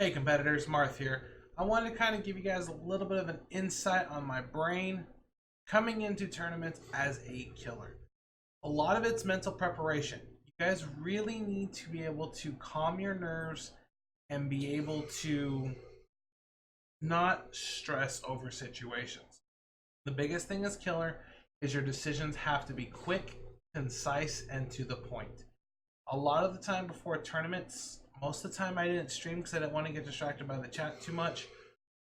Hey competitors, Marth here. I wanted to kind of give you guys a little bit of an insight on my brain coming into tournaments as a killer. A lot of it's mental preparation. You guys really need to be able to calm your nerves and be able to not stress over situations. The biggest thing as killer is your decisions have to be quick, concise, and to the point. A lot of the time before tournaments, most of the time I didn't stream because I didn't want to get distracted by the chat too much,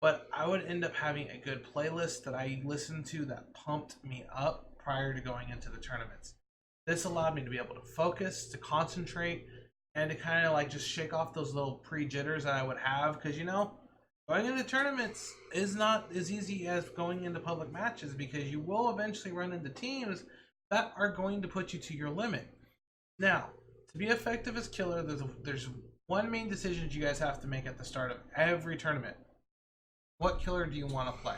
but I would end up having a good playlist that I listened to that pumped me up prior to going into the tournaments. This allowed me to be able to focus, to concentrate, and to kind of like just shake off those little pre-jitters that I would have, because going into tournaments is not as easy as going into public matches, because you will eventually run into teams that are going to put you to your limit. Now, to be effective as killer, there's one main decision you guys have to make at the start of every tournament. What killer do you want to play?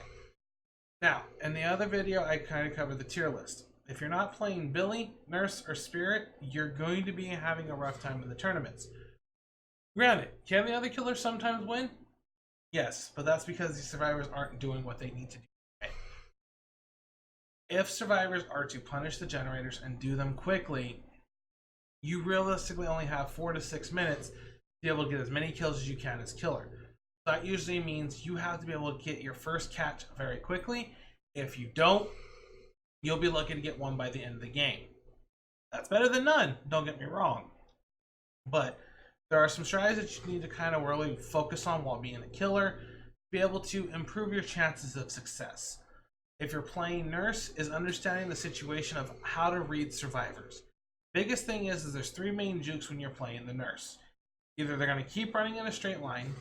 Now, in the other video, I kind of covered the tier list. If you're not playing Billy, Nurse, or Spirit, you're going to be having a rough time in the tournaments. Granted, can the other killers sometimes win? Yes, but that's because the survivors aren't doing what they need to do. If survivors are to punish the generators and do them quickly, you realistically only have 4 to 6 minutes to be able to get as many kills as you can as killer. That usually means you have to be able to get your first catch very quickly. If you don't, you'll be lucky to get one by the end of the game. That's better than none, don't get me wrong. But there are some strategies that you need to kind of really focus on while being a killer to be able to improve your chances of success. If you're playing Nurse, is understanding the situation of how to read survivors. Biggest thing is there's 3 main jukes when you're playing the Nurse. Either they're going to keep running in a straight line,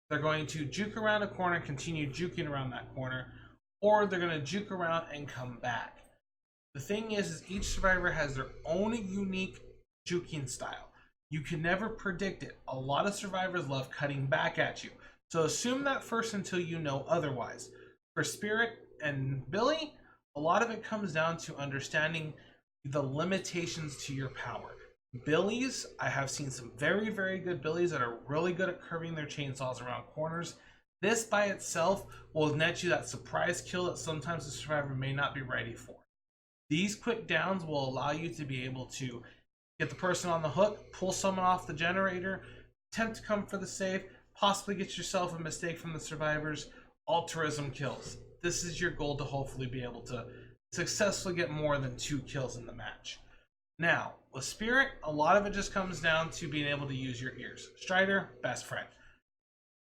they're going to juke around a corner and continue juking around that corner, or they're going to juke around and come back. The thing is each survivor has their own unique juking style. You can never predict it. A lot of survivors love cutting back at you, so assume that first until you know otherwise. For Spirit and Billy, a lot of it comes down to understanding the limitations to your power. Billies, I have seen some very, very good Billies that are really good at curving their chainsaws around corners. This by itself will net you that surprise kill that sometimes the survivor may not be ready for. These quick downs will allow you to be able to get the person on the hook, pull someone off the generator, attempt to come for the save, possibly get yourself a mistake from the survivors, altruism kills. This is your goal to hopefully be able to successfully get more than 2 kills in the match. Now, with Spirit, a lot of it just comes down to being able to use your ears. Strider, best friend.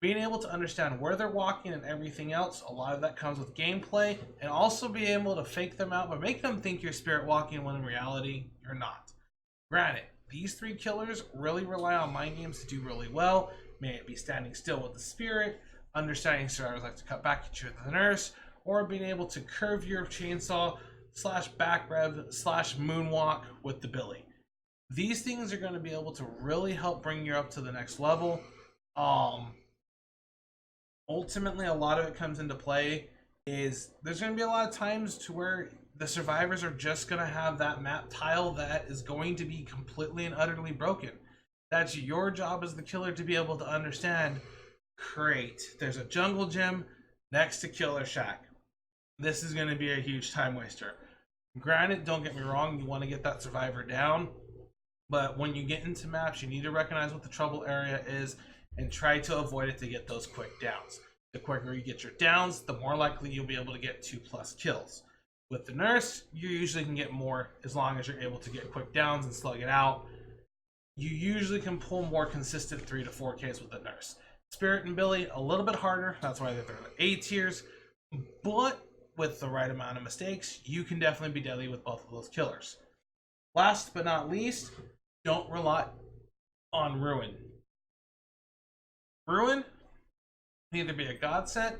Being able to understand where they're walking and everything else, a lot of that comes with gameplay, and also being able to fake them out, but make them think you're Spirit walking when in reality, you're not. Granted, these 3 killers really rely on mind games to do really well. May it be standing still with the Spirit, understanding survivors like to cut back at you with the Nurse, or being able to curve your chainsaw / back rev / moonwalk with the Billy. These things are going to be able to really help bring you up to the next level. Ultimately, a lot of it comes into play is there's going to be a lot of times to where the survivors are just going to have that map tile that is going to be completely and utterly broken. That's your job as the killer to be able to understand, great, there's a jungle gym next to Killer Shack. This is going to be a huge time waster. Granted, don't get me wrong, you want to get that survivor down, but when you get into maps, you need to recognize what the trouble area is and try to avoid it to get those quick downs. The quicker you get your downs, the more likely you'll be able to get 2+ kills. With the Nurse, you usually can get more as long as you're able to get quick downs and slug it out. You usually can pull more consistent 3 to 4 Ks with the Nurse. Spirit and Billy, a little bit harder. That's why they're the A tiers. But with the right amount of mistakes, you can definitely be deadly with both of those killers. Last but not least, don't rely on Ruin. Ruin can either be a godsend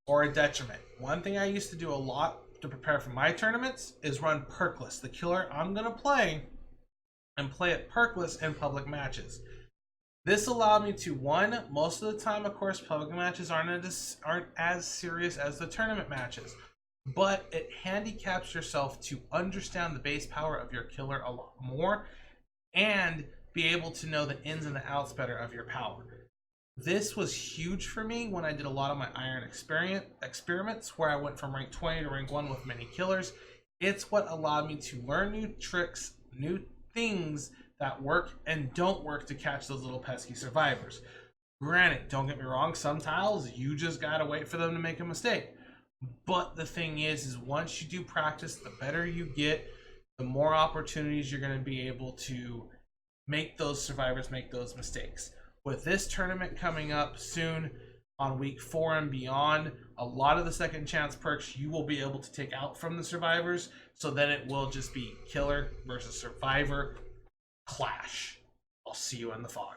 or a detriment. One thing I used to do a lot to prepare for my tournaments is run perkless. The killer I'm going to play and play it perkless in public matches. This allowed me to, one, most of the time, of course, public matches aren't as serious as the tournament matches, but it handicaps yourself to understand the base power of your killer a lot more and be able to know the ins and the outs better of your power. This was huge for me when I did a lot of my iron experiments where I went from rank 20 to rank 1 with many killers. It's what allowed me to learn new tricks, new things that work and don't work to catch those little pesky survivors. Granted, don't get me wrong, some tiles you just gotta wait for them to make a mistake. But the thing is once you do practice, the better you get, the more opportunities you're going to be able to make those survivors make those mistakes. With this tournament coming up soon on week 4 and beyond, a lot of the second chance perks you will be able to take out from the survivors, so then it will just be killer versus survivor clash. I'll see you in the fog.